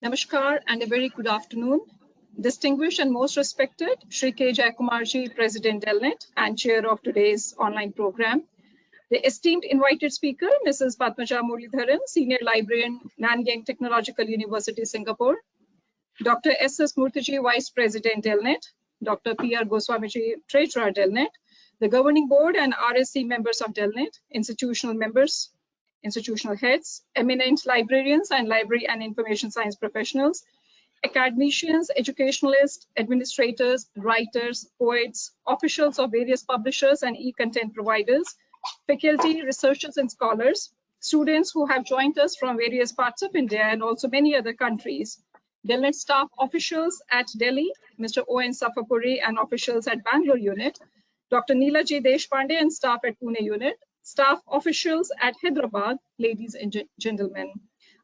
Namaskar and a very good afternoon. Distinguished and most respected Shri K. Jayakumarji, President Delnet and Chair of today's online program. The esteemed invited speaker, Mrs. Padmaja Muralidharan, Senior Librarian, Nanyang Technological University, Singapore. Dr. S.S. Murthy, Vice President Delnet. Dr. P.R. Goswamiji, Treasurer Delnet. The Governing Board and RSC members of Delnet, institutional members, institutional heads, eminent librarians and library and information science professionals, academicians, educationalists, administrators, writers, poets, officials of various publishers and e-content providers, faculty, researchers and scholars, students who have joined us from various parts of India and also many other countries, Delnet staff officials at Delhi, Mr. O.N. Safapuri and officials at Bangalore unit, Dr. Neela J. Deshpande and staff at Pune unit, staff officials at Hyderabad, ladies and gentlemen.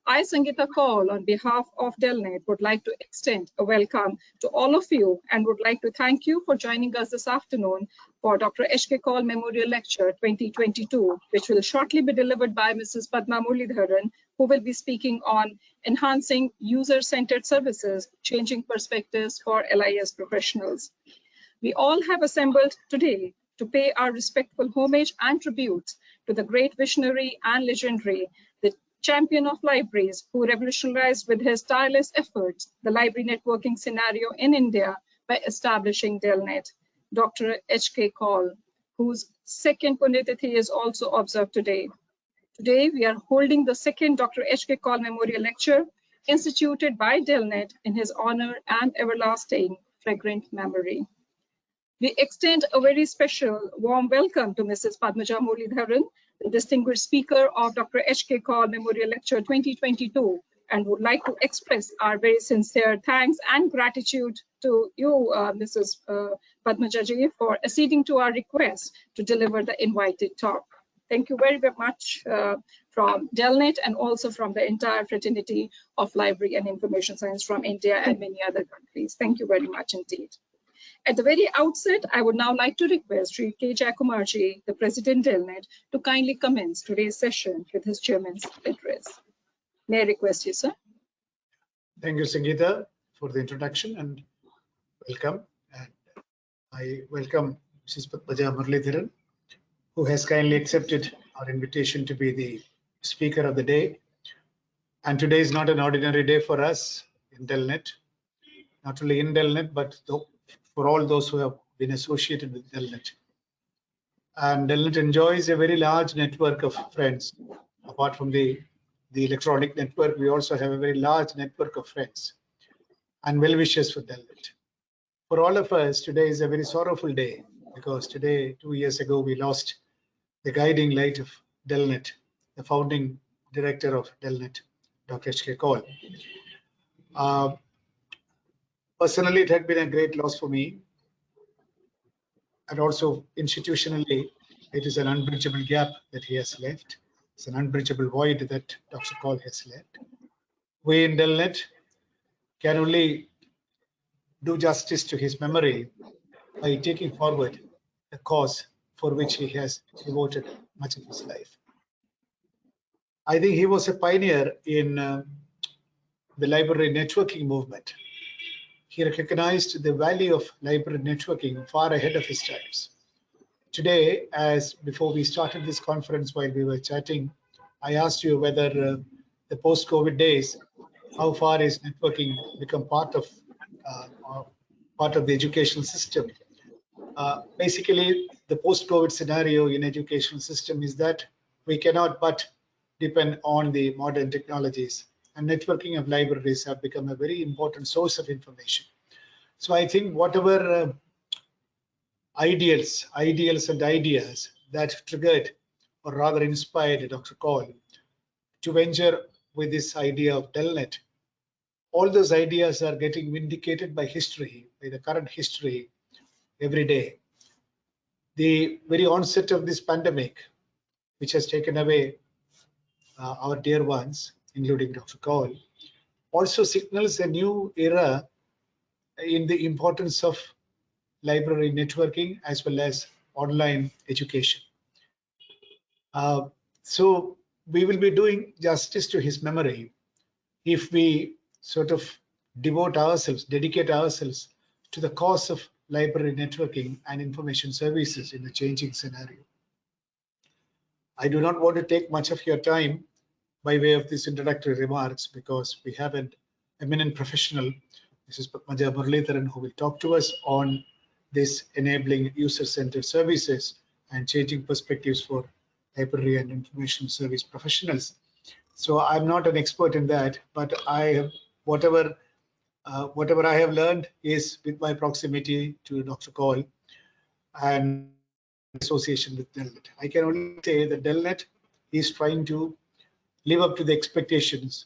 I, Sangeeta Kaul, on behalf of Delnet, would like to extend a welcome to all of you and would like to thank you for joining us this afternoon for Dr. H.K. Kaul Memorial Lecture 2022, which will shortly be delivered by Mrs. Padmaja Muralidharan, who will be speaking on enhancing user-centered services, changing perspectives for LIS professionals. We all have assembled today to pay our respectful homage and tribute to the great visionary and legendary, the champion of libraries who revolutionized with his tireless efforts the library networking scenario in India by establishing Delnet, Dr. H.K. Kaul, whose second Punyatithi is also observed today. Today, we are holding the second Dr. H.K. Kaul Memorial Lecture instituted by Delnet in his honor and everlasting fragrant memory. We extend a very special warm welcome to Mrs. Padmaja Muralidharan, the distinguished speaker of Dr. H.K. Kaul Memorial Lecture 2022, and would like to express our very sincere thanks and gratitude to you, Mrs. Padmaja ji, for acceding to our request to deliver the invited talk. Thank you very, very much from Delnet and also from the entire fraternity of library and information science from India and many other countries. Thank you very much indeed. At the very outset, I would now like to request Shri K. Jayakumarji, the President Delnet, to kindly commence today's session with his chairman's address. May I request you, sir? Thank you, Sangeeta, for the introduction and welcome. And I welcome Mrs. Padmaja Muralidharan, who has kindly accepted our invitation to be the speaker of the day. And today is not an ordinary day for us in Delnet, not only in Delnet, but for all those who have been associated with Delnet. And Delnet enjoys a very large network of friends. Apart from the electronic network, we also have a very large network of friends and well-wishers for Delnet. For all of us, today is a very sorrowful day because today, 2 years ago, we lost the guiding light of Delnet, the founding director of Delnet, Dr. H.K. Kaul. Personally, it had been a great loss for me. And also institutionally, it is an unbridgeable gap that he has left. It's an unbridgeable void that Dr. Kaul has left. We in Delnet can only do justice to his memory by taking forward the cause for which he has devoted much of his life. I think he was a pioneer in the library networking movement. He recognized the value of library networking far ahead of his times. Today, as before we started this conference, while we were chatting, I asked you whether the post-COVID days, how far is networking become part of the educational system. Basically, the post-COVID scenario in educational system is that we cannot but depend on the modern technologies, and networking of libraries have become a very important source of information. So I think whatever ideals and ideas that triggered or rather inspired Dr. Kaul to venture with this idea of Delnet, all those ideas are getting vindicated by history, by the current history every day. The very onset of this pandemic, which has taken away our dear ones, including Dr. Kaul, also signals a new era in the importance of library networking as well as online education. So we will be doing justice to his memory if we sort of dedicate ourselves to the cause of library networking and information services in the changing scenario. I do not want to take much of your time by way of these introductory remarks because we have an eminent professional, Mrs. Padmaja Muralidharan, who will talk to us on this enabling user-centered services and changing perspectives for library and information service professionals. So I'm not an expert in that, but I have whatever I have learned is with my proximity to Dr. Kaul and association with Delnet. I can only say that Delnet is trying to live up to the expectations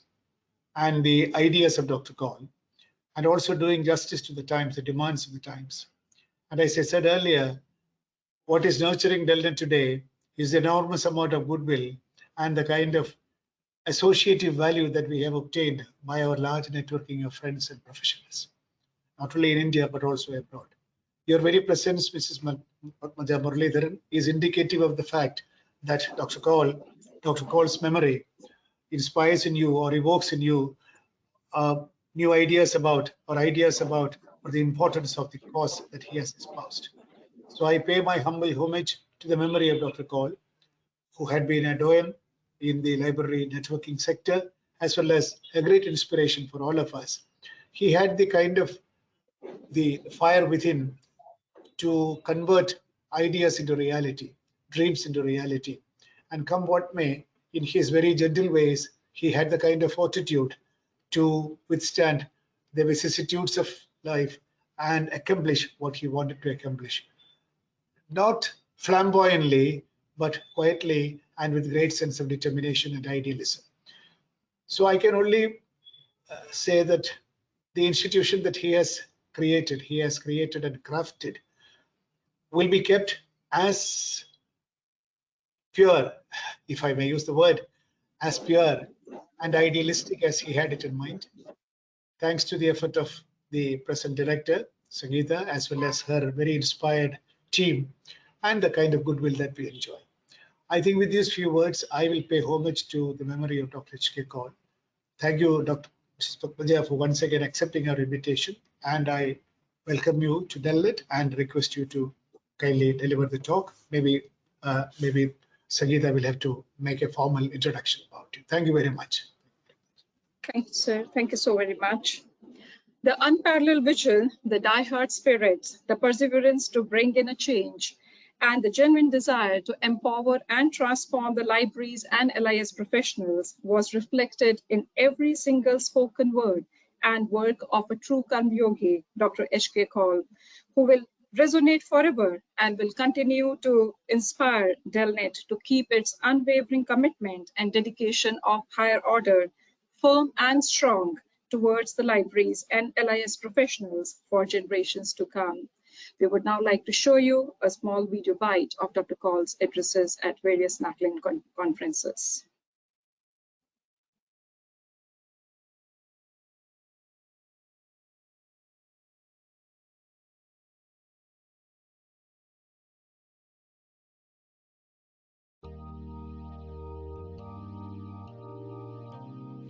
and the ideas of Dr. Kaul, and also doing justice to the times, the demands of the times. And as I said earlier, what is nurturing Delnet today is the enormous amount of goodwill and the kind of associative value that we have obtained by our large networking of friends and professionals, not only in India, but also abroad. Your very presence, Mrs. Padmaja Muralidharan, is indicative of the fact that Dr. Kaul's memory inspires in you or evokes in you new ideas about or the importance of the cause that he has espoused. So I pay my humble homage to the memory of Dr. Kaul, who had been a doyen in the library networking sector, as well as a great inspiration for all of us. He had the kind of the fire within to convert ideas into reality, dreams into reality. And come what may, in his very gentle ways, he had the kind of fortitude to withstand the vicissitudes of life and accomplish what he wanted to accomplish. Not flamboyantly, but quietly and with great sense of determination and idealism. So I can only say that the institution that he has created and crafted will be kept as pure, if I may use the word, as pure and idealistic as he had it in mind. Thanks to the effort of the present director, Sangeeta, as well as her very inspired team and the kind of goodwill that we enjoy. I think with these few words, I will pay homage to the memory of Dr. H.K. Kaul. Thank you, Dr. Mrs. Padmaja, for once again accepting our invitation, and I welcome you to Delnet and request you to kindly deliver the talk. Maybe Sangeeta will have to make a formal introduction about it. Thank you very much. Thank you, sir. Thank you so very much. The unparalleled vigil, the die-hard spirit, the perseverance to bring in a change, and the genuine desire to empower and transform the libraries and LIS professionals was reflected in every single spoken word and work of a true Karmyogi, Dr. H.K. Kaul, who will resonate forever and will continue to inspire Delnet to keep its unwavering commitment and dedication of higher order firm and strong towards the libraries and LIS professionals for generations to come. We would now like to show you a small video bite of Dr. Kaul's addresses at various NACLIN conferences.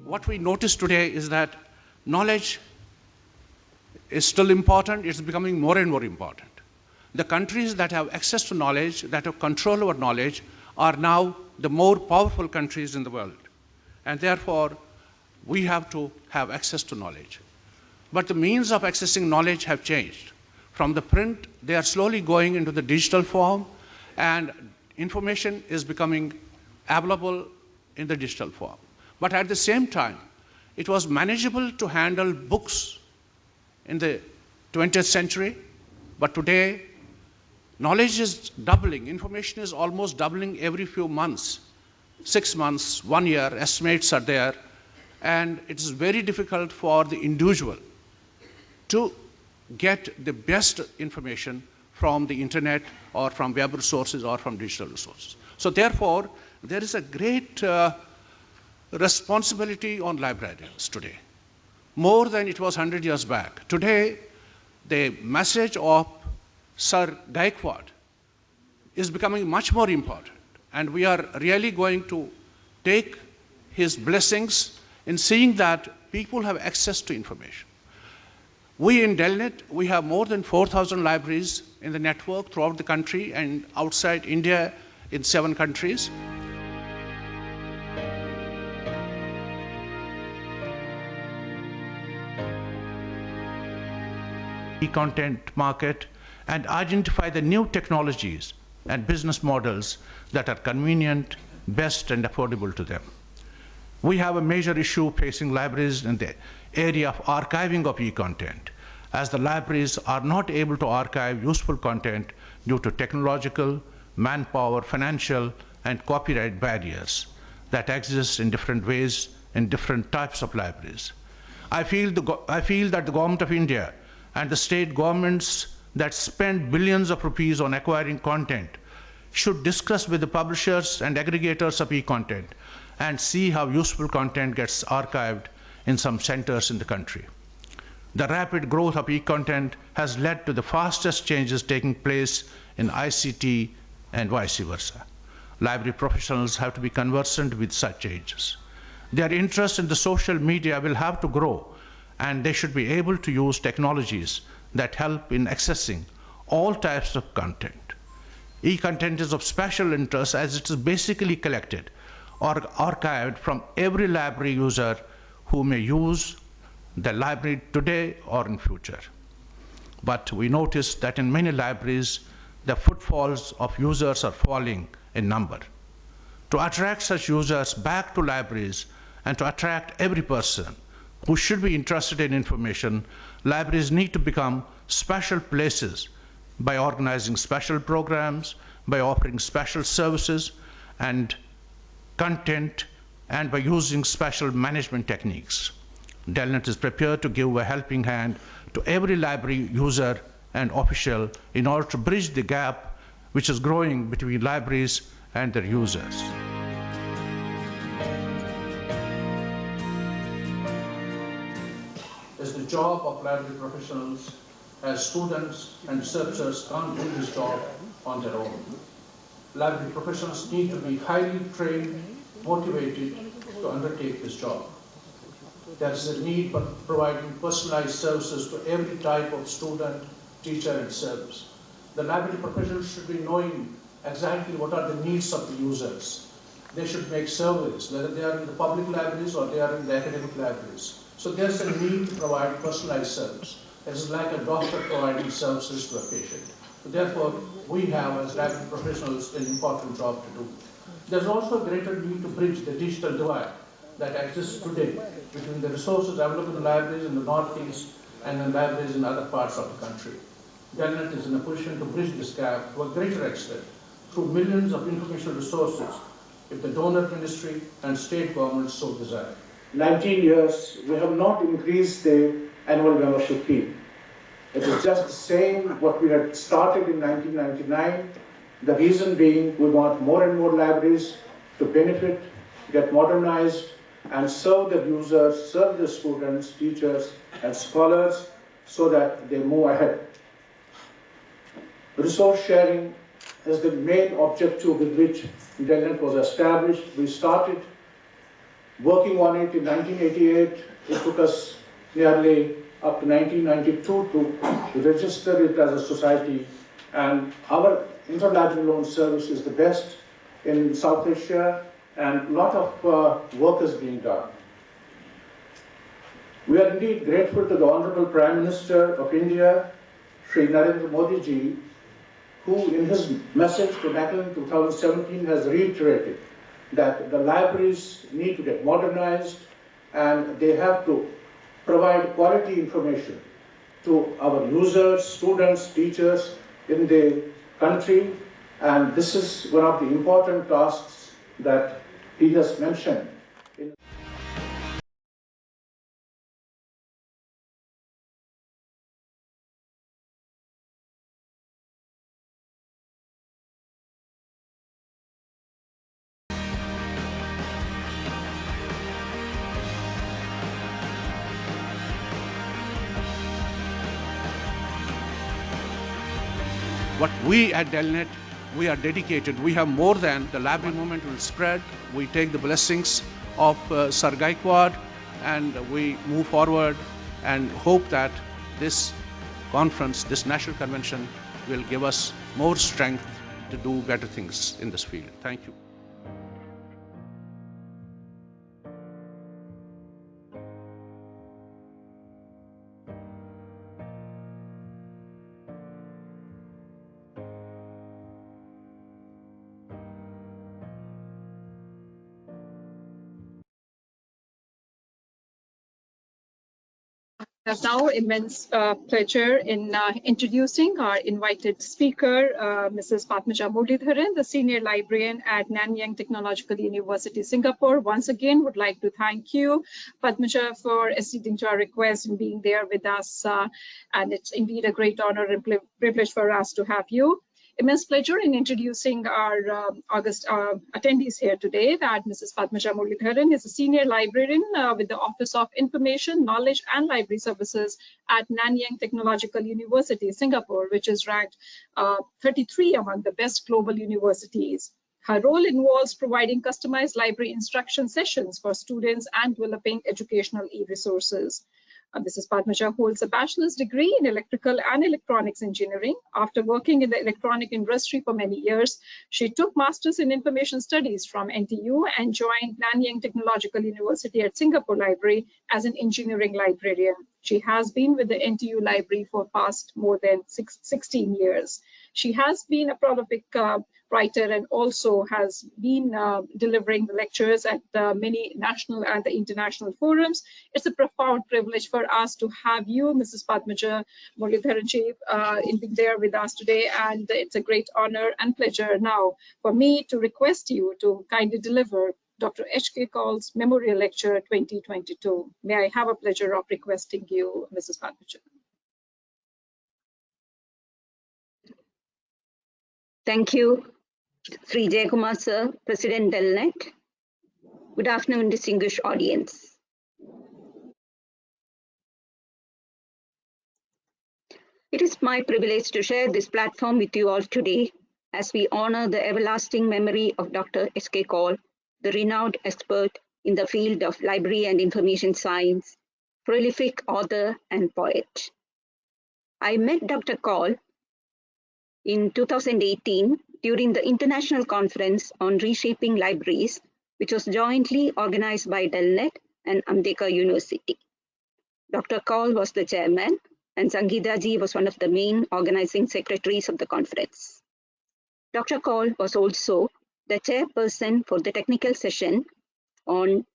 What we notice today is that knowledge is still important. It's becoming more and more important. The countries that have access to knowledge, that have control over knowledge, are now the more powerful countries in the world. And therefore, we have to have access to knowledge. But the means of accessing knowledge have changed. From the print, they are slowly going into the digital form, and information is becoming available in the digital form. But at the same time, it was manageable to handle books in the 20th century, but today, knowledge is doubling. Information is almost doubling every few months, 6 months, 1 year, estimates are there, and it is very difficult for the individual to get the best information from the internet or from web resources or from digital resources. So therefore, there is a great responsibility on librarians today, more than it was 100 years back. Today, the message of Sir Gaikwad is becoming much more important, and we are really going to take his blessings in seeing that people have access to information. We in Delnet, we have more than 4,000 libraries in the network throughout the country and outside India in 7 countries. E-content market and identify the new technologies and business models that are convenient, best, and affordable to them. We have a major issue facing libraries in the area of archiving of e-content, as the libraries are not able to archive useful content due to technological, manpower, financial, and copyright barriers that exist in different ways in different types of libraries. I feel that the Government of India and the state governments that spend billions of rupees on acquiring content should discuss with the publishers and aggregators of e-content and see how useful content gets archived in some centers in the country. The rapid growth of e-content has led to the fastest changes taking place in ICT and vice versa. Library professionals have to be conversant with such changes. Their interest in the social media will have to grow, and they should be able to use technologies that help in accessing all types of content. E-content is of special interest as it is basically collected or archived from every library user who may use the library today or in future. But we notice that in many libraries, the footfalls of users are falling in number. To attract such users back to libraries and to attract every person who should be interested in information, libraries need to become special places by organizing special programs, by offering special services and content, and by using special management techniques. Delnet is prepared to give a helping hand to every library user and official in order to bridge the gap which is growing between libraries and their users. It's the job of library professionals, as students and researchers can't do this job on their own. Library professionals need to be highly trained, motivated to undertake this job. There is a need for providing personalized services to every type of student, teacher, and service. The library professionals should be knowing exactly what are the needs of the users. They should make surveys, whether they are in the public libraries or they are in the academic libraries. So there's a need to provide personalized service. It is like a doctor providing services to a patient. So therefore, we have as library professionals an important job to do. There's also a greater need to bridge the digital divide that exists today between the resources available in libraries in the Northeast and in libraries in other parts of the country. Delnet is in a position to bridge this gap to a greater extent through millions of informational resources if the donor ministry and state governments so desire. 19 years, we have not increased the annual membership fee. It is just the same what we had started in 1999. The reason being we want more and more libraries to benefit, get modernized, and serve the users, serve the students, teachers, and scholars so that they move ahead. Resource sharing is the main objective with which Delnet was established. We started working on it in 1988. It took us nearly up to 1992 to register it as a society, and our interlibrary loan service is the best in South Asia, and a lot of work is being done. We are indeed grateful to the Honorable Prime Minister of India, Shri Narendra Modi ji, who in his message to NACL in 2017 has reiterated that the libraries need to get modernized and they have to provide quality information to our users, students, teachers in the country, and this is one of the important tasks that he has mentioned. What we at Delnet, we are dedicated. We have more than the library movement will spread. We take the blessings of Sir Gaikwad and we move forward and hope that this conference, this national convention, will give us more strength to do better things in this field. Thank you. I have now immense pleasure in introducing our invited speaker, Mrs. Padmaja Muralidharan, the Senior Librarian at Nanyang Technological University, Singapore. Once again, would like to thank you, Padmaja, for acceding to our request and being there with us. And it's indeed a great honor and privilege for us to have you. Immense pleasure in introducing our August attendees here today, that Mrs. Padmaja Muralidharan is a Senior Librarian with the Office of Information, Knowledge and Library Services at Nanyang Technological University, Singapore, which is ranked 33 among the best global universities. Her role involves providing customized library instruction sessions for students and developing educational e-resources. Mrs. Padmaja holds a bachelor's degree in electrical and electronics engineering. After working in the electronic industry for many years, she took master's in information studies from NTU and joined Nanyang Technological University at Singapore Library as an engineering librarian. She has been with the NTU Library for past more than 16 years. She has been a prolific writer and also has been delivering the lectures at many national and the international forums. It's a profound privilege for us to have you, Mrs. Padmaja Muralidharan, in being there with us today, and it's a great honor and pleasure now for me to request you to kindly deliver Dr. H.K. Kaul's Memorial Lecture 2022. May I have a pleasure of requesting you, Mrs. Padmaja. Thank you, Sri Jayakumar sir, President Delnet. Good afternoon, distinguished audience. It is my privilege to share this platform with you all today as we honor the everlasting memory of Dr. H.K. Kaul, the renowned expert in the field of library and information science, prolific author and poet. I met Dr. Kaul in 2018 during the International Conference on Reshaping Libraries, which was jointly organized by Delnet and Ambedkar University. Dr. Kaul was the chairman, and Sangeeta ji was one of the main organizing secretaries of the conference. Dr. Kaul was also the chairperson for the technical session on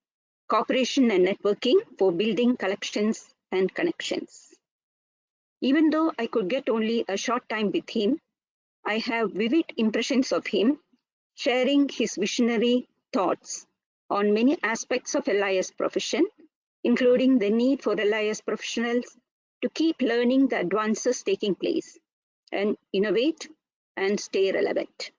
cooperation and networking for building collections and connections. Even though I could get only a short time with him, I have vivid impressions of him sharing his visionary thoughts on many aspects of LIS profession, including the need for LIS professionals to keep learning the advances taking place and innovate and stay relevant.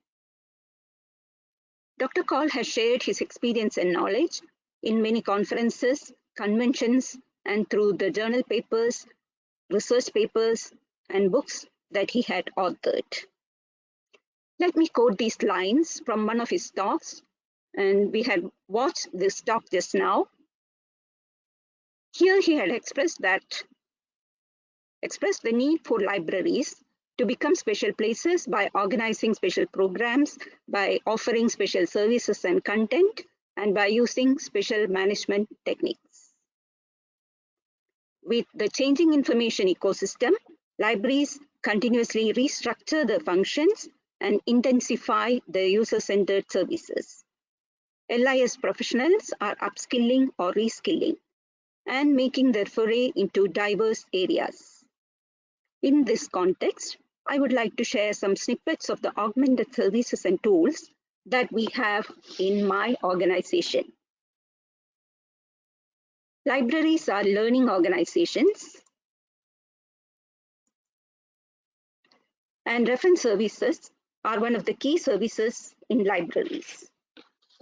Dr. Kaul has shared his experience and knowledge in many conferences, conventions, and through the journal papers, research papers, and books that he had authored. Let me quote these lines from one of his talks, and we had watched this talk just now. Here he had expressed the need for libraries to become special places by organizing special programs, by offering special services and content, and by using special management techniques. With the changing information ecosystem, libraries continuously restructure their functions and intensify the user-centered services. LIS professionals are upskilling or reskilling and making their foray into diverse areas. In this context, I would like to share some snippets of the augmented services and tools that we have in my organization. Libraries are learning organizations, and reference services are one of the key services in libraries.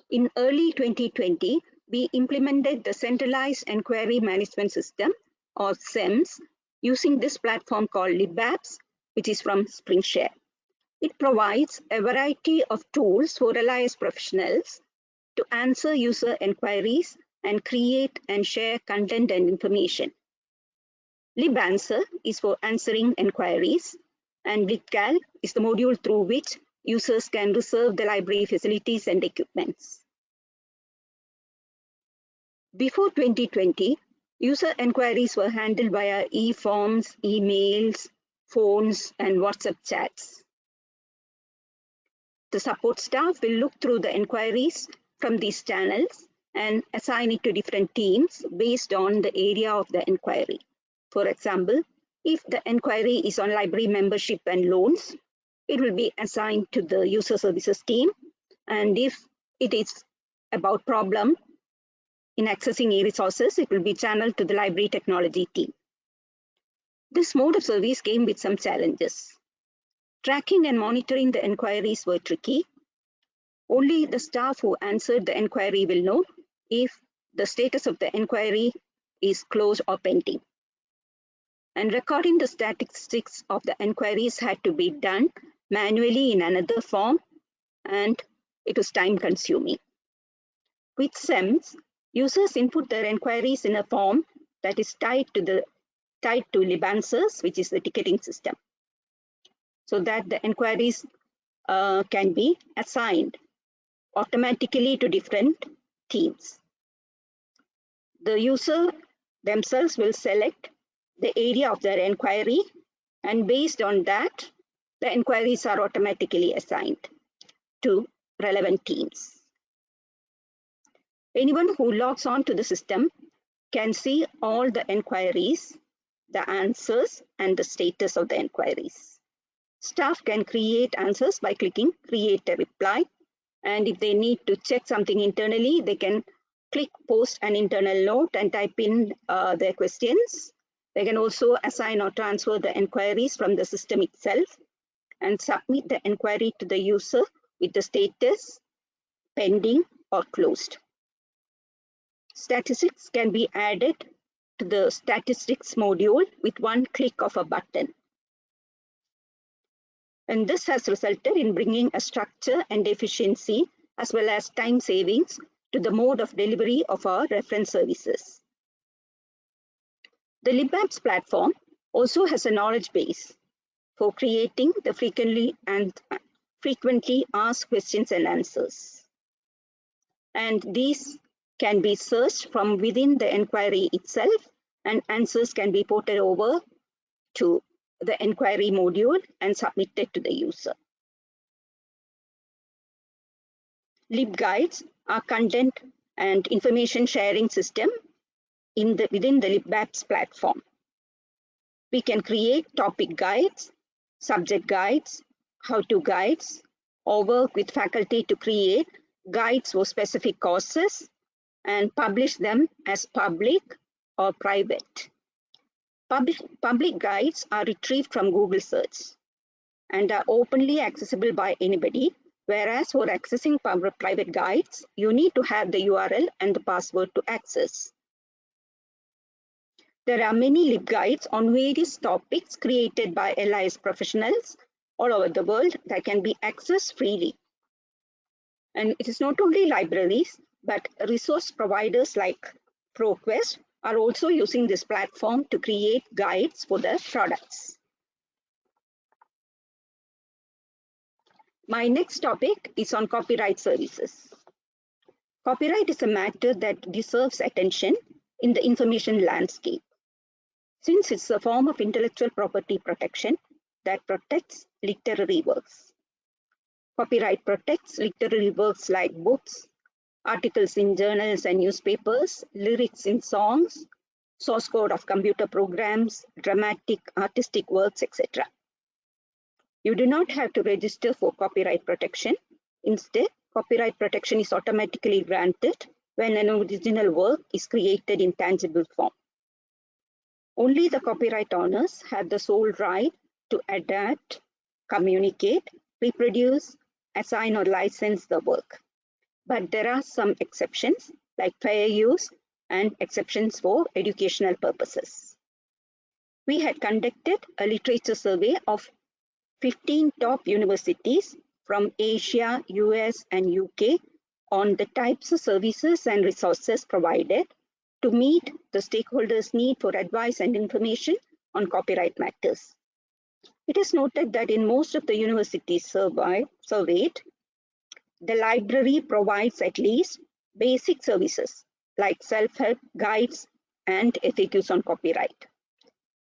In early 2020, we implemented the Centralized Enquiry Management System, or CEMS, using this platform called LibApps, which is from SpringShare. It provides a variety of tools for LIS professionals to answer user enquiries and create and share content and information. LibAnswer is for answering inquiries, and LibCal is the module through which users can reserve the library facilities and equipments. Before 2020, user inquiries were handled via e-forms, emails, phones, and WhatsApp chats. The support staff will look through the inquiries from these channels and assign it to different teams based on the area of the inquiry. For example, if the inquiry is on library membership and loans, it will be assigned to the user services team. And if it is about problem in accessing e-resources, it will be channeled to the library technology team. This mode of service came with some challenges. Tracking and monitoring the inquiries were tricky. Only the staff who answered the inquiry will know if the status of the inquiry is closed or pending. And recording the statistics of the inquiries had to be done manually in another form, and it was time consuming. With SEMS, users input their inquiries in a form that is tied to LibAnswers, which is the ticketing system, so that the inquiries can be assigned automatically to different teams. The user themselves will select the area of their inquiry, and based on that, the inquiries are automatically assigned to relevant teams. Anyone who logs on to the system can see all the inquiries, the answers, and the status of the inquiries. Staff can create answers by clicking Create a Reply, and if they need to check something internally, they can click Post an Internal Note and type in their questions. They can also assign or transfer the inquiries from the system itself and submit the inquiry to the user with the status pending or closed. Statistics can be added to the statistics module with one click of a button. And this has resulted in bringing a structure and efficiency as well as time savings to the mode of delivery of our reference services. The LibMaps platform also has a knowledge base for creating the frequently asked questions and answers. And these can be searched from within the inquiry itself, and answers can be ported over to the inquiry module and submitted to the user. LibGuides are content and information sharing system within the LibMaps platform. We can create topic guides, subject guides, how-to guides, or work with faculty to create guides for specific courses and publish them as public or private. Public guides are retrieved from Google search and are openly accessible by anybody, whereas for accessing private guides, you need to have the URL and the password to access. There are many LibGuides on various topics created by LIS professionals all over the world that can be accessed freely. And it is not only libraries, but resource providers like ProQuest are also using this platform to create guides for their products. My next topic is on copyright services. Copyright is a matter that deserves attention in the information landscape, since it's a form of intellectual property protection that protects literary works. Copyright protects literary works like books, articles in journals and newspapers, lyrics in songs, source code of computer programs, dramatic, artistic works, etc. You do not have to register for copyright protection. Instead, copyright protection is automatically granted when an original work is created in tangible form. Only the copyright owners have the sole right to adapt, communicate, reproduce, assign or license the work. But there are some exceptions like fair use and exceptions for educational purposes. We had conducted a literature survey of 15 top universities from Asia, US, and UK on the types of services and resources provided to meet the stakeholders' need for advice and information on copyright matters. It is noted that in most of the universities surveyed, the library provides at least basic services like self-help guides and FAQs on copyright.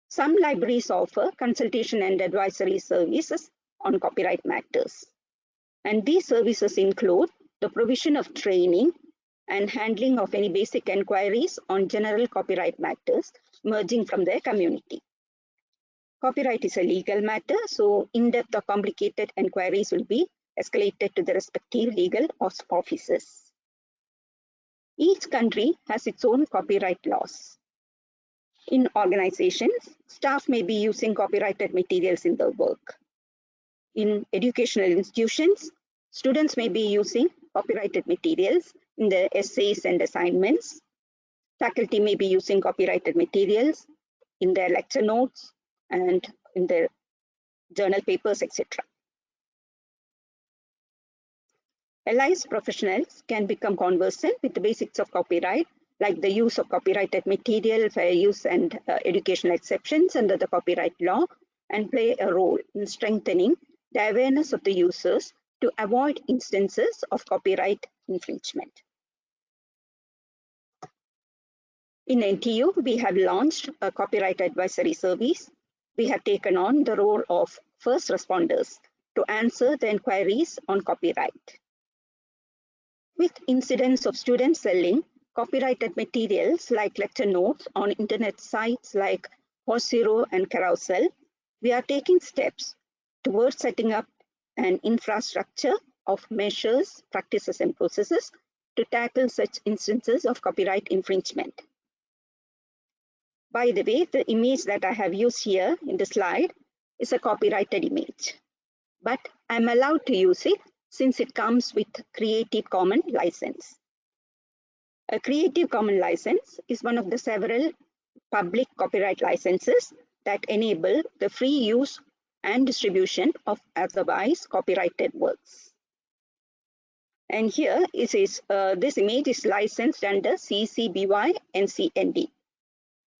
Some libraries offer consultation and advisory services on copyright matters. And these services include the provision of training and handling of any basic inquiries on general copyright matters emerging from their community. Copyright is a legal matter, so in-depth or complicated inquiries will be escalated to the respective legal offices. Each country has its own copyright laws. In organizations, staff may be using copyrighted materials in their work. In educational institutions, students may be using copyrighted materials in their essays and assignments. Faculty may be using copyrighted materials in their lecture notes and in their journal papers, etc. LIS professionals can become conversant with the basics of copyright, like the use of copyrighted material, fair use and educational exceptions under the copyright law, and play a role in strengthening the awareness of the users to avoid instances of copyright infringement. In NTU, we have launched a copyright advisory service. We have taken on the role of first responders to answer the inquiries on copyright. With incidents of students selling copyrighted materials like lecture notes on internet sites like Coursera and Carousel, we are taking steps towards setting up an infrastructure of measures, practices, and processes to tackle such instances of copyright infringement. By the way, the image that I have used here in the slide is a copyrighted image, but I'm allowed to use it since it comes with Creative Commons license. A Creative Commons license is one of the several public copyright licenses that enable the free use and distribution of otherwise copyrighted works. And here it is, this image is licensed under CC BY NCND.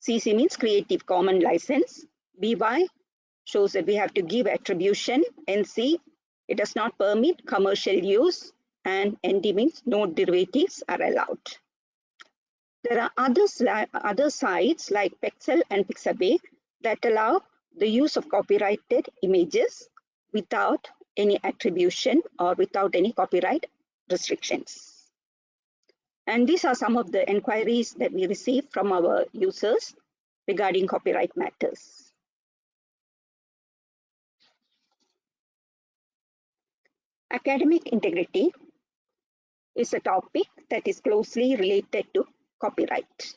CC means Creative Commons license. BY shows that we have to give attribution. NC, it does not permit commercial use, and ND means no derivatives are allowed. There are other sites like Pexel and Pixabay that allow the use of copyrighted images without any attribution or without any copyright restrictions. And these are some of the inquiries that we receive from our users regarding copyright matters. Academic integrity is a topic that is closely related to copyright.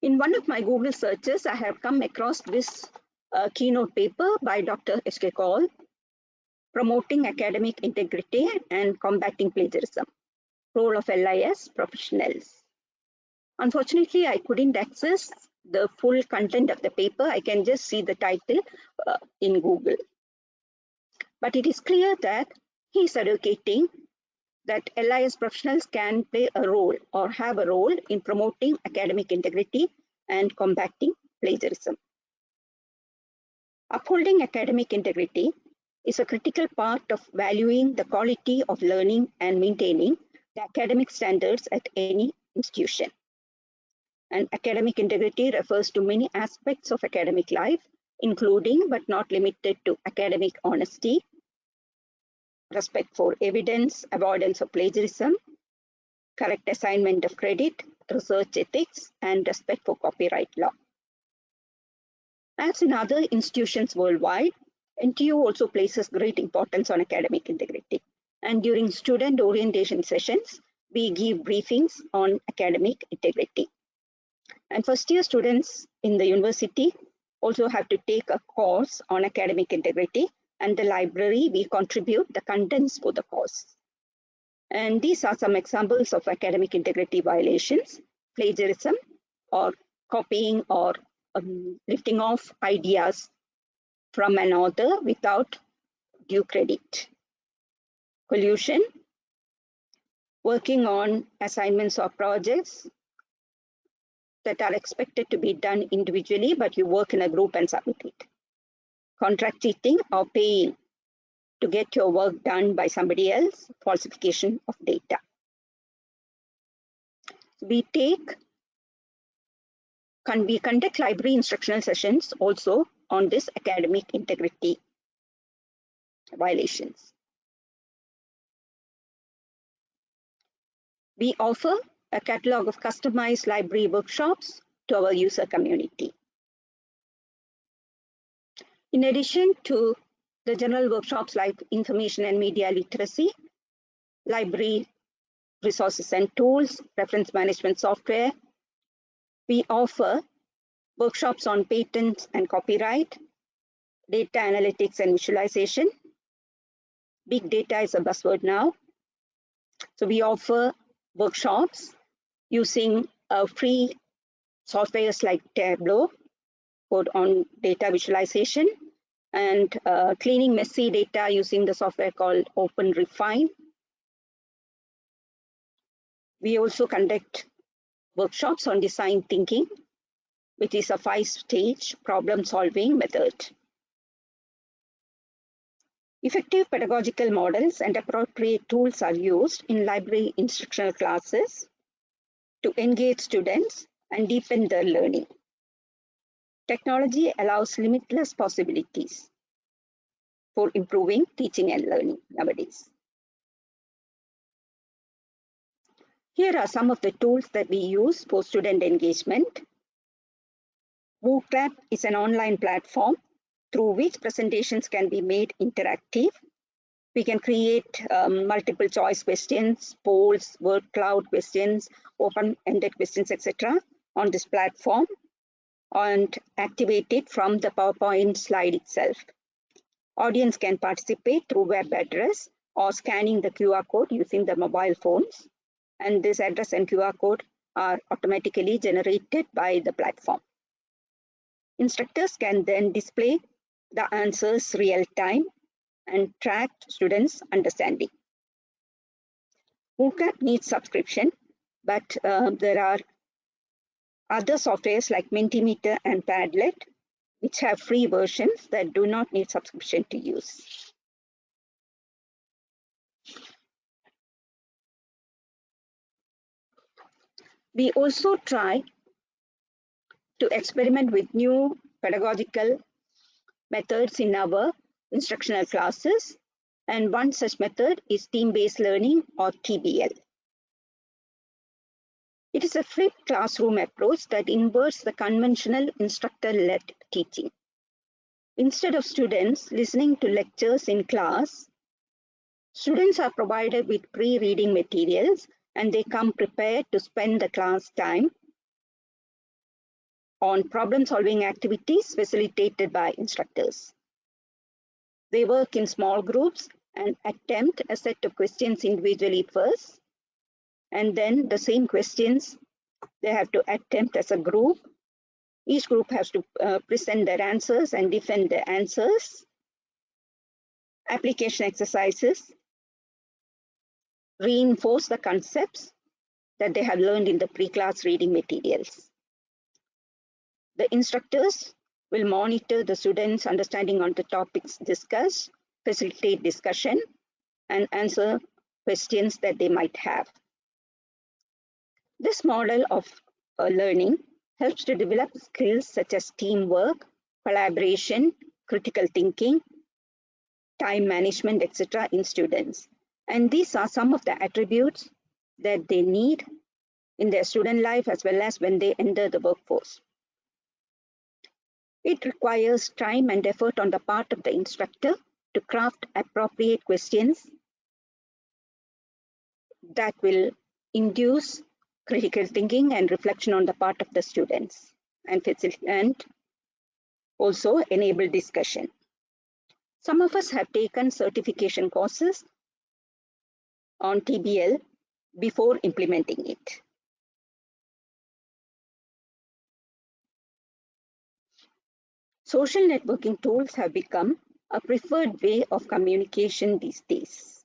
In one of my Google searches, I have come across this keynote paper by Dr. S.K. Kaul, Promoting Academic Integrity and Combating Plagiarism, Role of LIS Professionals. Unfortunately, I couldn't access the full content of the paper. I can just see the title in Google. But it is clear that he is advocating that LIS professionals can play a role or have a role in promoting academic integrity and combating plagiarism. Upholding academic integrity is a critical part of valuing the quality of learning and maintaining the academic standards at any institution. And academic integrity refers to many aspects of academic life, including but not limited to academic honesty, respect for evidence, avoidance of plagiarism, correct assignment of credit, research ethics, and respect for copyright law. As in other institutions worldwide, NTU also places great importance on academic integrity. And during student orientation sessions, we give briefings on academic integrity. And first-year students in the university also have to take a course on academic integrity, and the library, we contribute the contents for the course. And these are some examples of academic integrity violations: plagiarism, or copying or lifting off ideas from an author without due credit; collusion, working on assignments or projects that are expected to be done individually, but you work in a group and submit it. Contract cheating or paying to get your work done by somebody else, falsification of data. We conduct library instructional sessions also on this academic integrity violations. We offer a catalog of customized library workshops to our user community. In addition to the general workshops like information and media literacy, library resources and tools, reference management software, we offer workshops on patents and copyright, data analytics and visualization. Big data is a buzzword now. So we offer workshops using free softwares like Tableau on data visualization and cleaning messy data using the software called OpenRefine. We also conduct workshops on design thinking, which is a 5-stage problem-solving method. Effective pedagogical models and appropriate tools are used in library instructional classes to engage students and deepen their learning. Technology allows limitless possibilities for improving teaching and learning nowadays. Here are some of the tools that we use for student engagement. MOOClab is an online platform through which presentations can be made interactive. We can create multiple choice questions, polls, word cloud questions, open-ended questions, etc. on this platform and activate it from the PowerPoint slide itself. Audience can participate through web address or scanning the QR code using their mobile phones. And this address and QR code are automatically generated by the platform. Instructors can then display the answers real time and track students' understanding. MOOClab needs subscription, but there are other softwares like Mentimeter and Padlet, which have free versions that do not need subscription to use. We also try to experiment with new pedagogical methods in our instructional classes, and one such method is team-based learning or TBL. It is a flipped classroom approach that inverts the conventional instructor-led teaching. Instead of students listening to lectures in class, students are provided with pre-reading materials and they come prepared to spend the class time on problem-solving activities facilitated by instructors. They work in small groups and attempt a set of questions individually first, and then the same questions they have to attempt as a group. Each group has to present their answers and defend their answers. Application exercises reinforce the concepts that they have learned in the pre-class reading materials. The instructors will monitor the students' understanding on the topics discussed, facilitate discussion, and answer questions that they might have. This model of learning helps to develop skills such as teamwork, collaboration, critical thinking, time management, etc. in students. And these are some of the attributes that they need in their student life as well as when they enter the workforce. It requires time and effort on the part of the instructor to craft appropriate questions that will induce critical thinking and reflection on the part of the students and also enable discussion. Some of us have taken certification courses on TBL before implementing it. Social networking tools have become a preferred way of communication these days.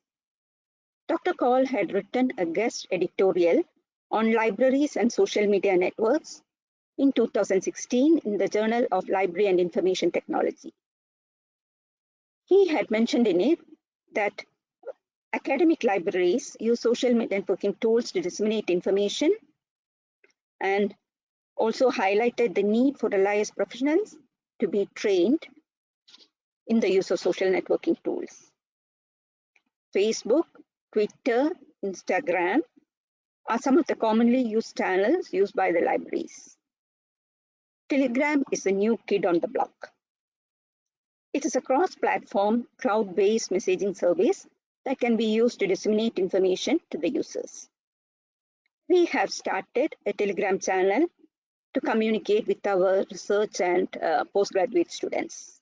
Dr. Kaul had written a guest editorial on libraries and social media networks in 2016 in the Journal of Library and Information Technology. He had mentioned in it that academic libraries use social networking tools to disseminate information, and also highlighted the need for LIS professionals to be trained in the use of social networking tools. Facebook, Twitter, Instagram are some of the commonly used channels used by the libraries. Telegram is a new kid on the block. It is a cross-platform, cloud-based messaging service that can be used to disseminate information to the users. We have started a Telegram channel to communicate with our research and postgraduate students.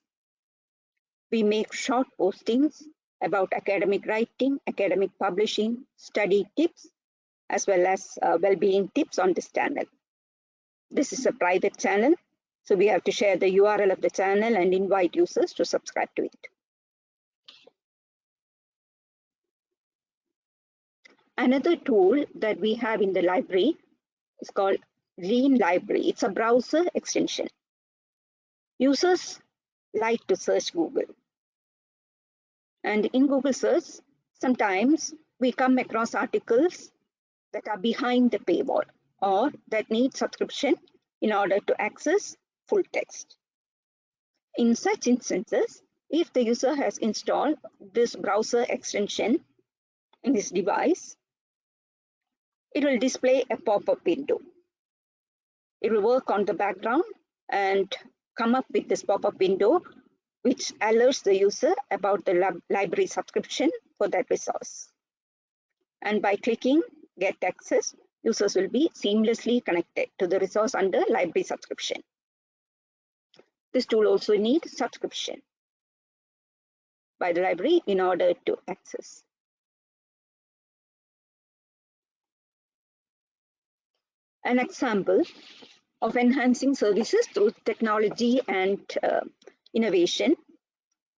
We make short postings about academic writing, academic publishing, study tips, as well as well-being tips on this channel. This is a private channel, so we have to share the URL of the channel and invite users to subscribe to it. Another tool that we have in the library is called Green Library. It's a browser extension. Users like to search Google. And in Google search, sometimes we come across articles that are behind the paywall or that need subscription in order to access full text. In such instances, if the user has installed this browser extension in his device, it will display a pop-up window. It will work on the background and come up with this pop-up window which alerts the user about the library subscription for that resource. And by clicking Get Access, users will be seamlessly connected to the resource under library subscription. This tool also needs subscription by the library in order to access. An example of enhancing services through technology and innovation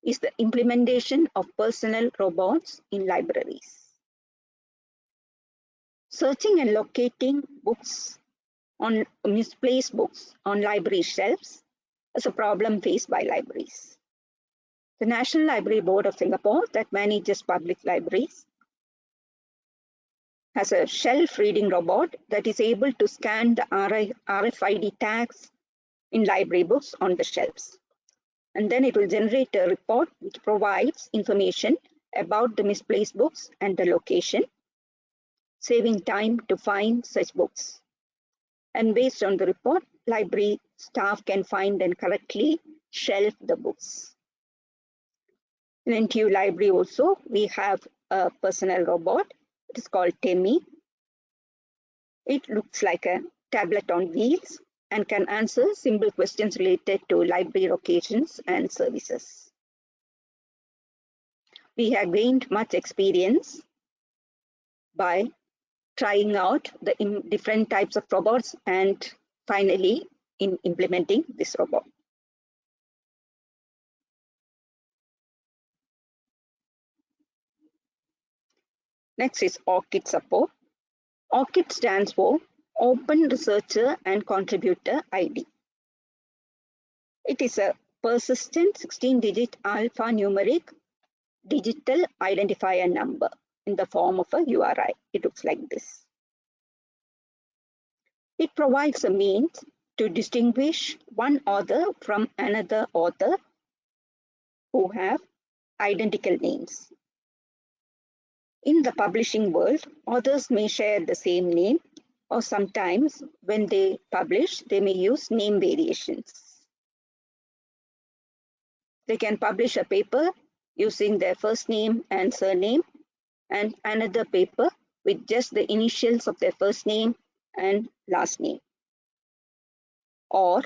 is the implementation of personal robots in libraries. Searching and locating books on misplaced books on library shelves is a problem faced by libraries. The National Library Board of Singapore, that manages public libraries, has a shelf reading robot that is able to scan the RFID tags in library books on the shelves. And then it will generate a report which provides information about the misplaced books and the location, saving time to find such books. And based on the report, library staff can find and correctly shelf the books. In NTU Library also, we have a personal robot. It is called Temi. It looks like a tablet on wheels and can answer simple questions related to library locations and services. We have gained much experience by trying out the different types of robots and finally in implementing this robot. Next is ORCID support. ORCID stands for Open Researcher and Contributor ID. It is a persistent 16-digit alphanumeric digital identifier number in the form of a URI. It looks like this. It provides a means to distinguish one author from another author who have identical names. In the publishing world, authors may share the same name, or sometimes when they publish, they may use name variations. They can publish a paper using their first name and surname, and another paper with just the initials of their first name and last name, or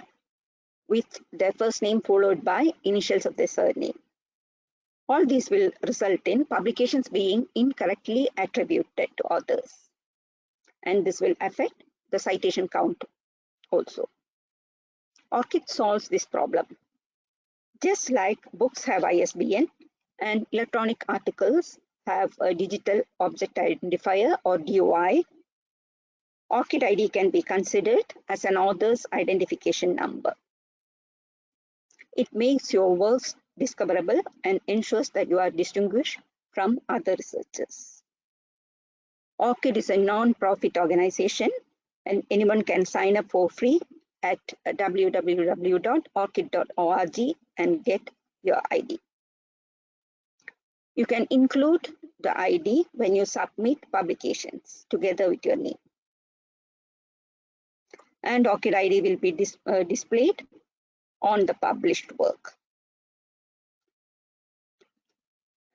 with their first name followed by initials of their surname. All these will result in publications being incorrectly attributed to authors, and this will affect the citation count also. ORCID solves this problem. Just like books have ISBN and electronic articles have a digital object identifier or DOI. ORCID ID can be considered as an author's identification number. It makes your works discoverable and ensures that you are distinguished from other researchers. ORCID is a non-profit organization and anyone can sign up for free at www.orcid.org and get your ID. You can include the ID when you submit publications together with your name. And ORCID ID will be displayed on the published work.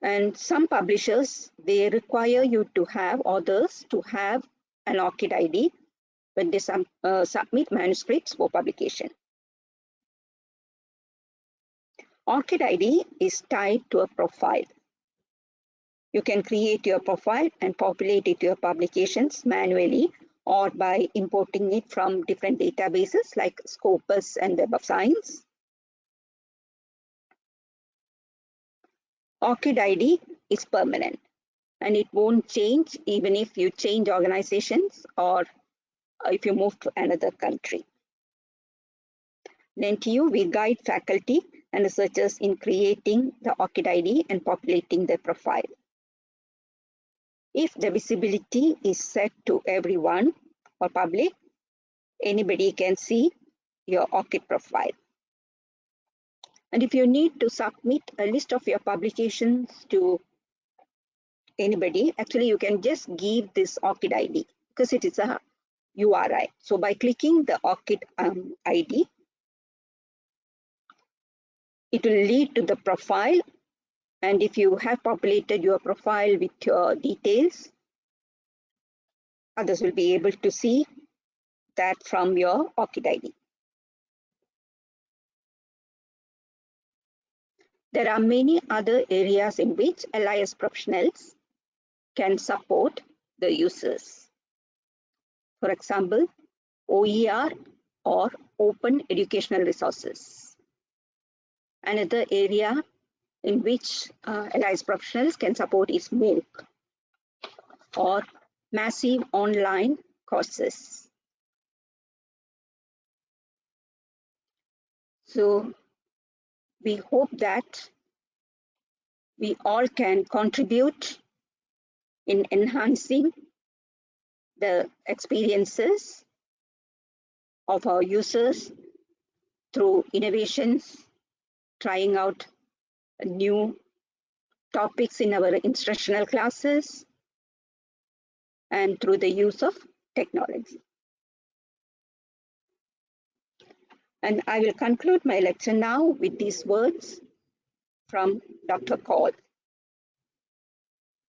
And some publishers, they require you to have authors to have an ORCID ID when they submit manuscripts for publication. ORCID ID is tied to a profile. You can create your profile and populate it to your publications manually or by importing it from different databases like Scopus and Web of Science. ORCID ID is permanent and it won't change even if you change organizations or if you move to another country. In NTU, we guide faculty and researchers in creating the ORCID ID and populating their profile. If the visibility is set to everyone or public, anybody can see your ORCID profile. And if you need to submit a list of your publications to anybody, actually you can just give this ORCID ID because it is a URI. So by clicking the ORCID ID, it will lead to the profile. And if you have populated your profile with your details, others will be able to see that from your ORCID ID. There are many other areas in which LIS professionals can support the users. For example, OER or open educational resources. Another area in which LIS professionals can support is MOOC or massive online courses. So we hope that we all can contribute in enhancing the experiences of our users through innovations, trying out new topics in our instructional classes, and through the use of technology. And I will conclude my lecture now with these words from Dr. Kaul.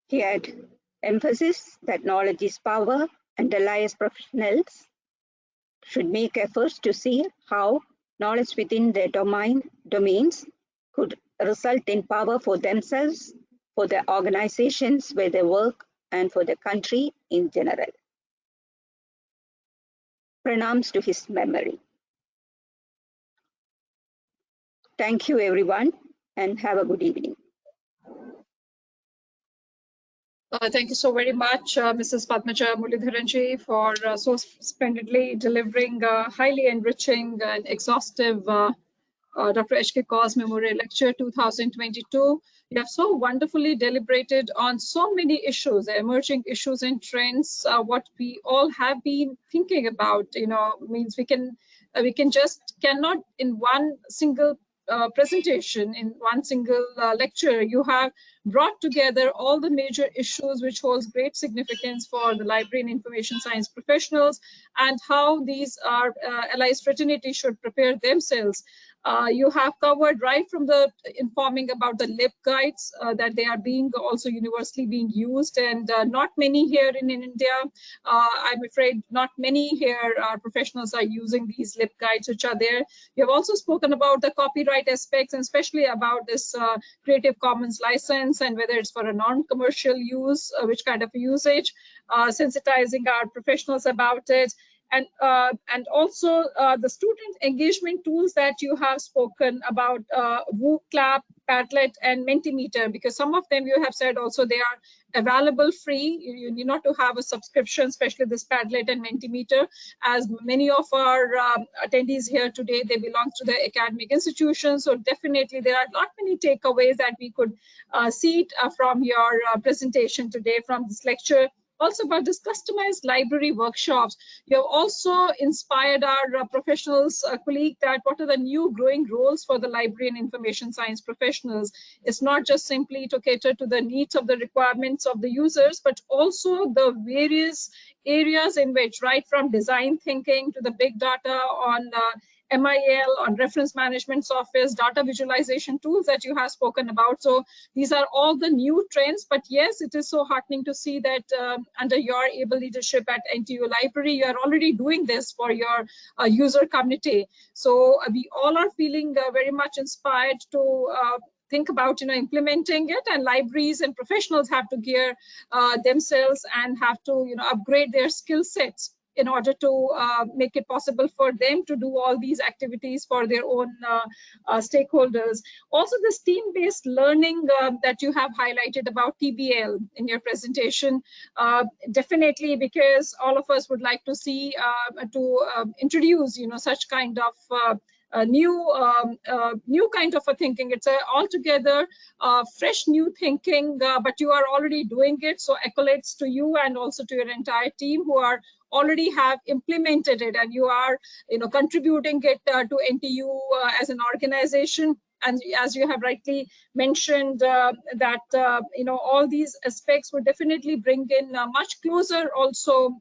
He had emphasis that knowledge is power and LIS professionals should make efforts to see how knowledge within their domains could result in power for themselves, for their organizations where they work, and for the country in general. Pranams to his memory. Thank you everyone and have a good evening. Thank you so very much, Mrs. Padmaja Muralidharan, for so splendidly delivering highly enriching and exhaustive Dr. H.K. Kaul's Memorial Lecture 2022. You have so wonderfully deliberated on so many issues, emerging issues and trends, what we all have been thinking about, means we cannot in one single presentation, in one single lecture, you have brought together all the major issues which holds great significance for the library and information science professionals and how these LIS fraternity should prepare themselves. You have covered right from the informing about the lib guides that they are being also universally being used, and not many here in India, I'm afraid not many here professionals are using these lib guides which are there. You have also spoken about the copyright aspects and especially about this Creative Commons license and whether it's for a non-commercial use, which kind of usage, sensitizing our professionals about it. And also the student engagement tools that you have spoken about, WooClap, Padlet and Mentimeter, because some of them you have said also they are available free. You need not to have a subscription, especially this Padlet and Mentimeter, as many of our attendees here today, they belong to the academic institutions. So definitely there are not many takeaways that we could see from your presentation today, from this lecture. Also about this customized library workshops. You have also inspired our professionals, colleague, that what are the new growing roles for the library and information science professionals. It's not just simply to cater to the needs of the requirements of the users, but also the various areas in which, right from design thinking to the big data on MIL, on reference management softwares, data visualization tools that you have spoken about. So these are all the new trends, but yes, it is so heartening to see that under your able leadership at NTU Library, you are already doing this for your user community. So we all are feeling very much inspired to think about implementing it, and libraries and professionals have to gear themselves and have to upgrade their skill sets in order to make it possible for them to do all these activities for their own stakeholders. Also, this team-based learning that you have highlighted about TBL in your presentation, definitely, because all of us would like to see introduce such kind of new kind of a thinking. It's a altogether fresh new thinking, but you are already doing it. So accolades to you and also to your entire team who are already have implemented it, and you are contributing it to NTU as an organization. And as you have rightly mentioned, that all these aspects would definitely bring in much closer. Also,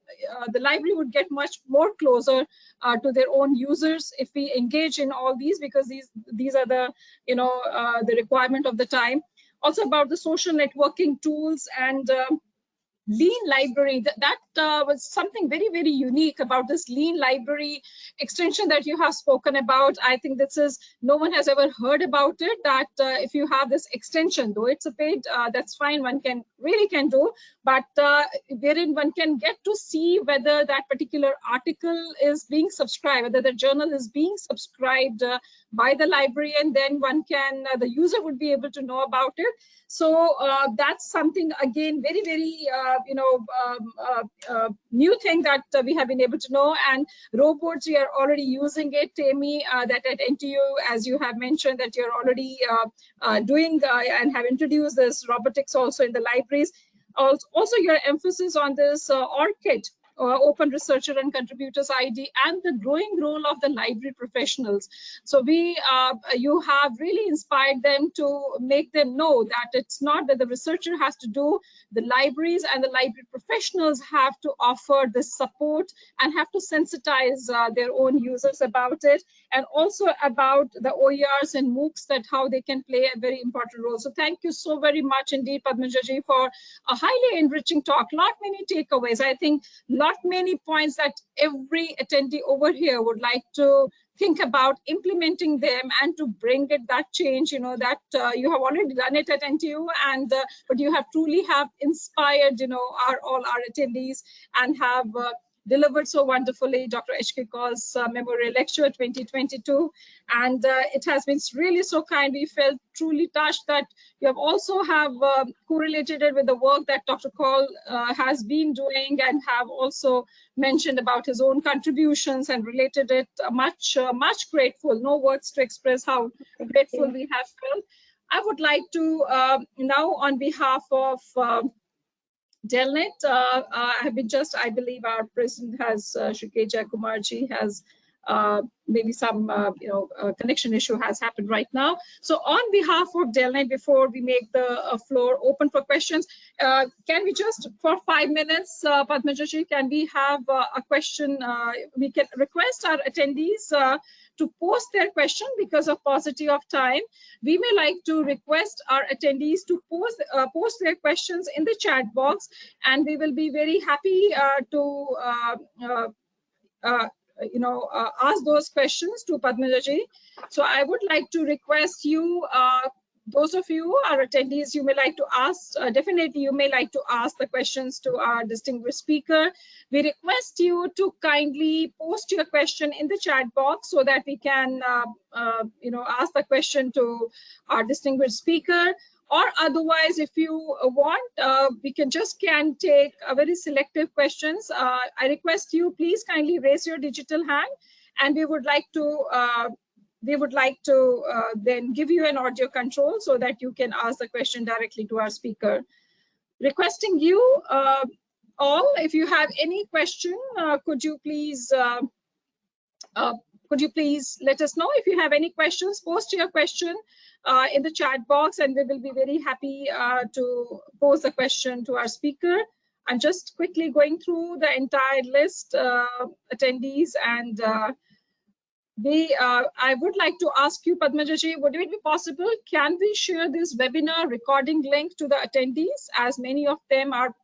the library would get much more closer to their own users if we engage in all these, because these are the the requirement of the time. Also about the social networking tools and Lean library, that was something very, very unique about this Lean library extension that you have spoken about. I think this is, no one has ever heard about it, that if you have this extension, though it's a paid, that's fine, one really can do, but wherein one can get to see whether that particular article is being subscribed, whether the journal is being subscribed by the library, and then one can, the user would be able to know about it. So that's something, again, very, very new thing that we have been able to know. And robots, we are already using it, Tammy, that at NTU, as you have mentioned, that you're already doing and have introduced this robotics also in the libraries. Also your emphasis on this ORCID, Open Researcher and Contributors ID, and the growing role of the library professionals. So you have really inspired them to make them know that it's not that the researcher has to do, the libraries and the library professionals have to offer this support and have to sensitize their own users about it, and also about the OERs and MOOCs, that how they can play a very important role. So thank you so very much indeed, Padmaja ji, for a highly enriching talk. Lot many takeaways. I think lot many points that every attendee over here would like to think about implementing them and to bring it that change, that you have already done it at NTU, and but you have truly have inspired, all our attendees, and have delivered so wonderfully Dr. H.K. Kaul's Memorial Lecture 2022. And it has been really so kind. We felt truly touched that you have also have correlated it with the work that Dr. Kaul has been doing, and have also mentioned about his own contributions and related it much grateful. No words to express how grateful we have felt. I would like to now, on behalf of Delnet, I believe our president has, Shrikesh Jayakumarji has maybe some connection issue has happened right now. So on behalf of Delnet, before we make the floor open for questions, can we just for 5 minutes, Padmaja ji, can we have a question? We can request our attendees to post their question. Because of paucity of time, we may like to request our attendees to post their questions in the chat box, and we will be very happy to ask those questions to Padmaja ji. So I would like to request you, those of you, our attendees, you may like to ask, definitely you may like to ask the questions to our distinguished speaker. We request you to kindly post your question in the chat box so that we can, ask the question to our distinguished speaker. Or otherwise, if you want, we can take a very selective questions. I request you, please kindly raise your digital hand, and we would like to then give you an audio control so that you can ask the question directly to our speaker. Requesting you all, if you have any question, could you please let us know? If you have any questions, post your question in the chat box, and we will be very happy to pose the question to our speaker. I'm just quickly going through the entire list, attendees, and I would like to ask you, Padmaja ji, would it be possible, can we share this webinar recording link to the attendees, as many of them are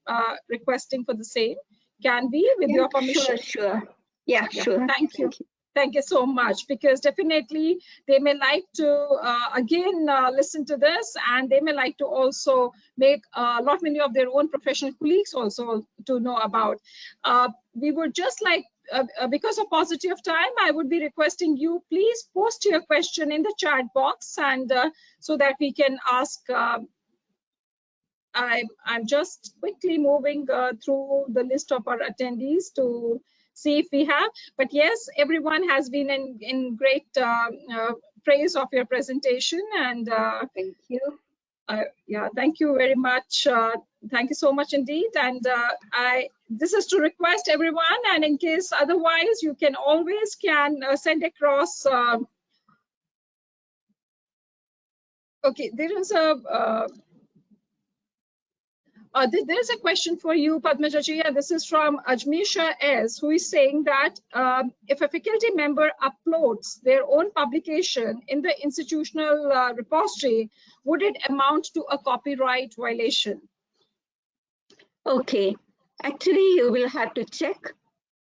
requesting for the same? Can we, with your permission? Sure. Yeah, sure. Thank you. Thank you so much, because definitely they may like to again listen to this, and they may like to also make many of their own professional colleagues also to know about. We would just like, because of paucity of time, I would be requesting you, please post your question in the chat box, and so that we can ask. I'm just quickly moving through the list of our attendees to see if we have, but yes, everyone has been in great praise of your presentation, and thank you. Yeah, thank you very much. Thank you so much indeed. And this is to request everyone, and in case otherwise, you can always send across. Okay, there is there's a question for you, Padmaja ji, and this is from Ajmisha S, who is saying that if a faculty member uploads their own publication in the institutional repository, would it amount to a copyright violation? Okay, actually, you will have to check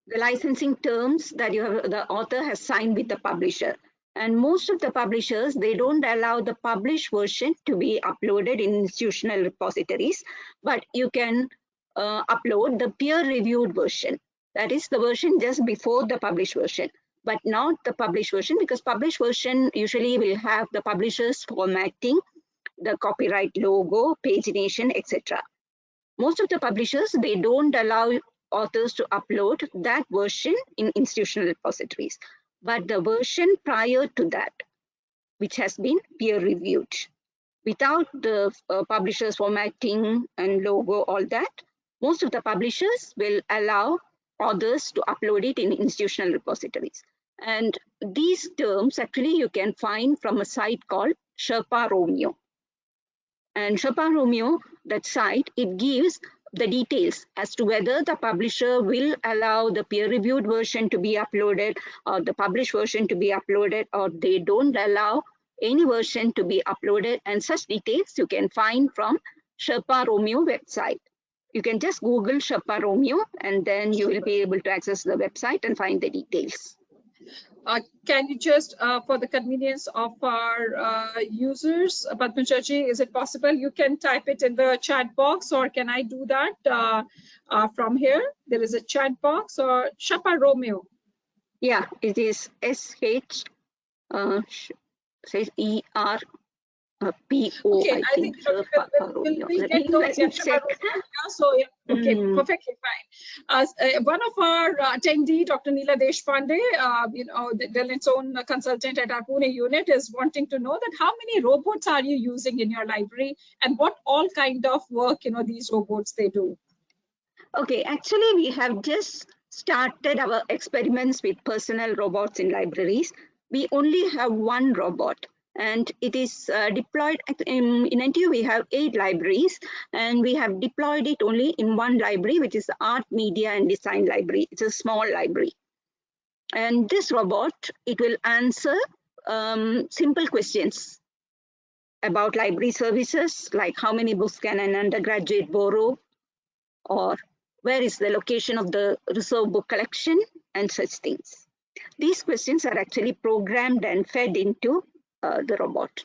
the licensing terms that the author has signed with the publisher. And most of the publishers, they don't allow the published version to be uploaded in institutional repositories, but you can upload the peer-reviewed version. That is the version just before the published version, but not the published version, because published version usually will have the publisher's formatting, the copyright logo, pagination, etc. Most of the publishers, they don't allow authors to upload that version in institutional repositories, but the version prior to that, which has been peer reviewed, without the publisher's formatting and logo, all that, most of the publishers will allow authors to upload it in institutional repositories. And these terms actually you can find from a site called Sherpa Romeo. And Sherpa Romeo, that site, it gives the details as to whether the publisher will allow the peer-reviewed version to be uploaded, or the published version to be uploaded, or they don't allow any version to be uploaded, and such details you can find from Sherpa Romeo website. You can just Google Sherpa Romeo, and then you will be able to access the website and find the details. Can you just, for the convenience of our users, Padmaja ji, is it possible you can type it in the chat box, or can I do that from here? There is a chat box, or Sherpa Romeo. Yeah, it is SH says ER PO. Okay, I think we'll get those. Yeah, so yeah, okay, perfectly fine. One of our attendee, Dr. Neela Deshpande, Delnet's own consultant at our Pune unit, is wanting to know that how many robots are you using in your library, and what all kind of work these robots they do? Okay, actually we have just started our experiments with personal robots in libraries. We only have one robot, and it is deployed in NTU. We have 8 libraries, and we have deployed it only in one library, which is the Art, Media and Design Library. It's a small library. And this robot, it will answer simple questions about library services, like how many books can an undergraduate borrow, or where is the location of the reserve book collection, and such things. These questions are actually programmed and fed into the robot.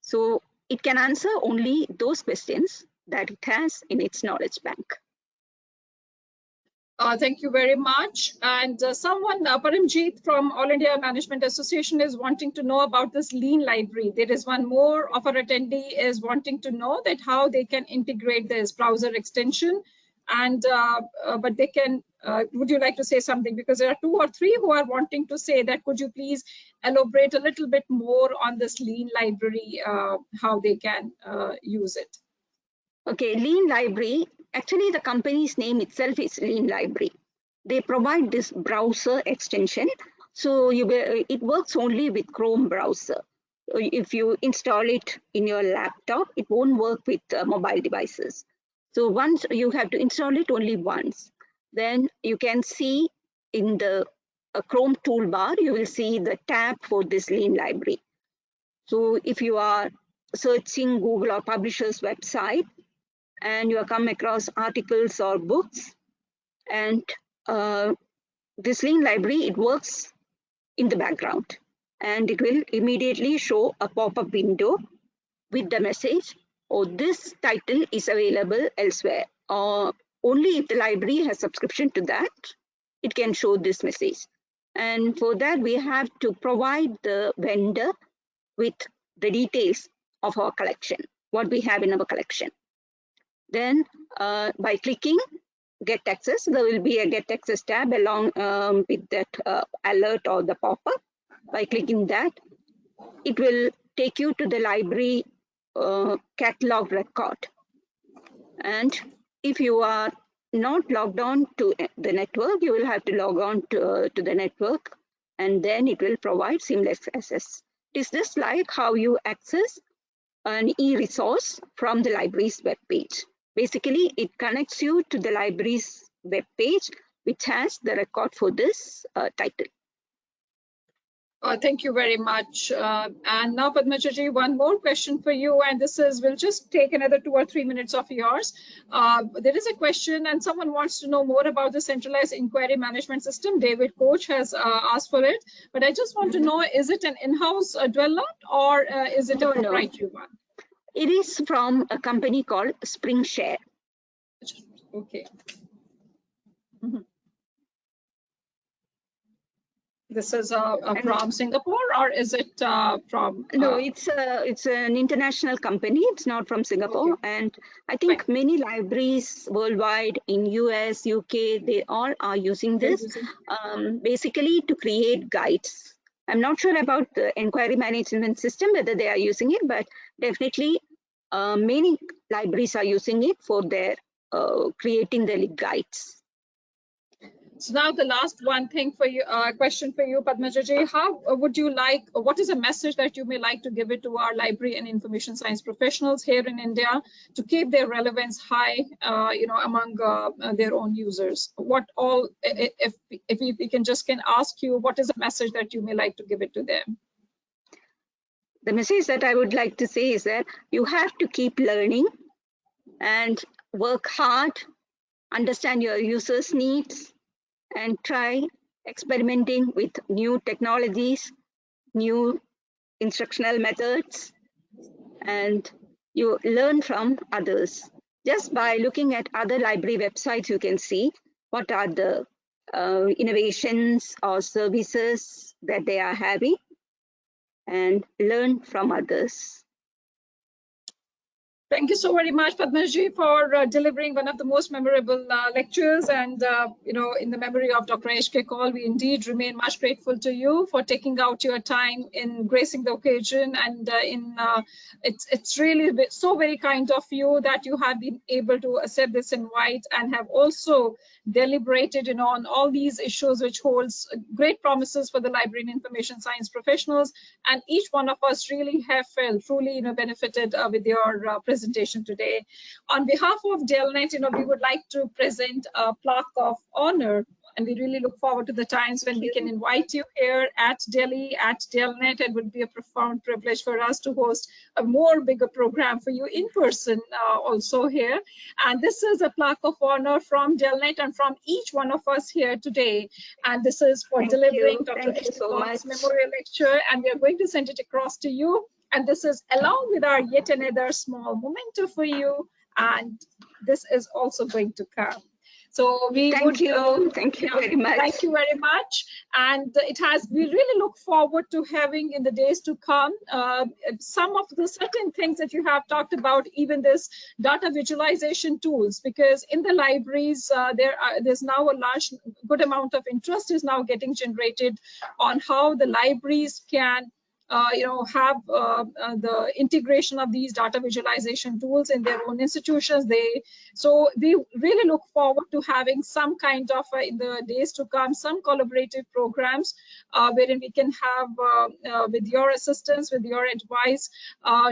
So it can answer only those questions that it has in its knowledge bank. Thank you very much. And someone, Paramjeet from All India Management Association, is wanting to know about this Lean library. There is one more of our attendee is wanting to know that how they can integrate this browser extension. And but they can, would you like to say something? Because there are 2 or 3 who are wanting to say that, could you please elaborate a little bit more on this Lean library, how they can use it? Okay, Lean library, actually the company's name itself is Lean library. They provide this browser extension. So it works only with Chrome browser. If you install it in your laptop, it won't work with mobile devices. So once you have to install it only once, then you can see in the Chrome toolbar, you will see the tab for this Lean library. So if you are searching Google or publisher's website, and you come across articles or books, and this Lean library, it works in the background, and it will immediately show a pop-up window with the message, oh, this title is available elsewhere, or only if the library has subscription to that, it can show this message. And for that, we have to provide the vendor with the details of our collection, what we have in our collection. Then by clicking Get Access, there will be a Get Access tab along with that alert or the pop-up. By clicking that, it will take you to the library catalog record. And if you are not logged on to the network, you will have to log on to the network, and then it will provide seamless access. It is just like how you access an e-resource from the library's web page. Basically, it connects you to the library's web page, which has the record for this title. Thank you very much. And now, Padmaja, one more question for you, and this is, we'll just take another 2 or 3 minutes of yours. There is a question, and someone wants to know more about the centralized inquiry management system. David Koch has asked for it, but I just want to know, is it an in-house developed, or is it a proprietary one? It is from a company called SpringShare. Okay. Mm-hmm. This is from Singapore, or is it from? No, it's an international company. It's not from Singapore. Okay. And I think many libraries worldwide in US, UK, they all are using this basically to create guides. I'm not sure about the inquiry management system, whether they are using it, but definitely many libraries are using it for their creating the guides. So now the last one thing for you, question for you, Padmaja, how would you like, what is a message that you may like to give it to our library and information science professionals here in India to keep their relevance high, among their own users? What all, if we can ask you, what is a message that you may like to give it to them? The message that I would like to say is that you have to keep learning and work hard, understand your users' needs, and try experimenting with new technologies, new instructional methods, and you learn from others. Just by looking at other library websites, you can see what are the innovations or services that they are having, and learn from others. Thank you so very much, Padmaja, for delivering one of the most memorable lectures. And, in the memory of Dr. H.K. Kaul, we indeed remain much grateful to you for taking out your time in gracing the occasion. And it's really so very kind of you that you have been able to accept this invite and have also deliberated on all these issues, which holds great promises for the library and information science professionals. And each one of us really have felt truly benefited with your presentation today. On behalf of Delnet, we would like to present a plaque of honor, and we really look forward to the times when we can invite you here at Delhi, at Delnet. It would be a profound privilege for us to host a more bigger program for you in person also here. And this is a plaque of honor from Delnet and from each one of us here today. And this is for delivering Dr. H.K. Kaul's memorial lecture, and we are going to send it across to you. And this is along with our yet another small memento for you. And this is also going to come. So we Thank you. Thank you very much. Thank you very much. And we really look forward to having in the days to come some of the certain things that you have talked about, even this data visualization tools, because in the libraries, there's now a good amount of interest is now getting generated on how the libraries can have the integration of these data visualization tools in their own institutions. So we really look forward to having some kind of, in the days to come, some collaborative programs wherein we can have, with your assistance, with your advice,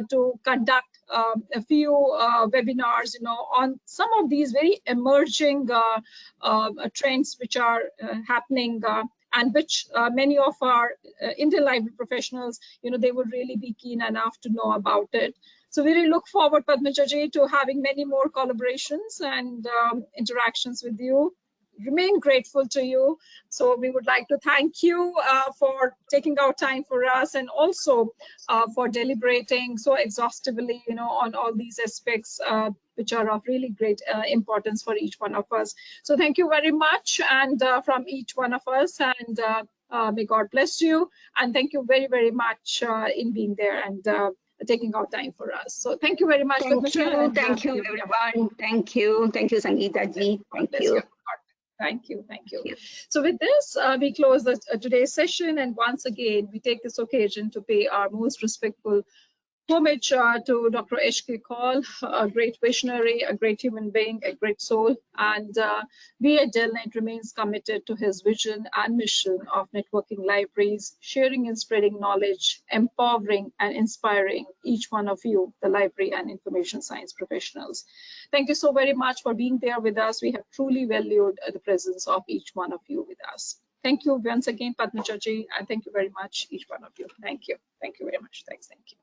to conduct a few webinars, on some of these very emerging trends which are happening, and which many of our Indian library professionals, they would really be keen enough to know about it. So we really look forward, Padmaja ji, to having many more collaborations and interactions with you. Remain grateful to you. So we would like to thank you for taking out time for us, and also for deliberating so exhaustively, on all these aspects which are of really great importance for each one of us. So thank you very much, and from each one of us, and may God bless you. And thank you very, very much in being there and taking out time for us. So thank you very much. Thank you, everyone. Thank you, Sangeeta ji. Thank you. Thank you. So with this, we close today's session, and once again, we take this occasion to pay our most respectful homage to Dr. H.K. Kaul, a great visionary, a great human being, a great soul, and we at Delnet remains committed to his vision and mission of networking libraries, sharing and spreading knowledge, empowering and inspiring each one of you, the library and information science professionals. Thank you so very much for being there with us. We have truly valued the presence of each one of you with us. Thank you once again, Padmaja ji, and thank you very much, each one of you. Thank you. Thank you very much. Thanks. Thank you.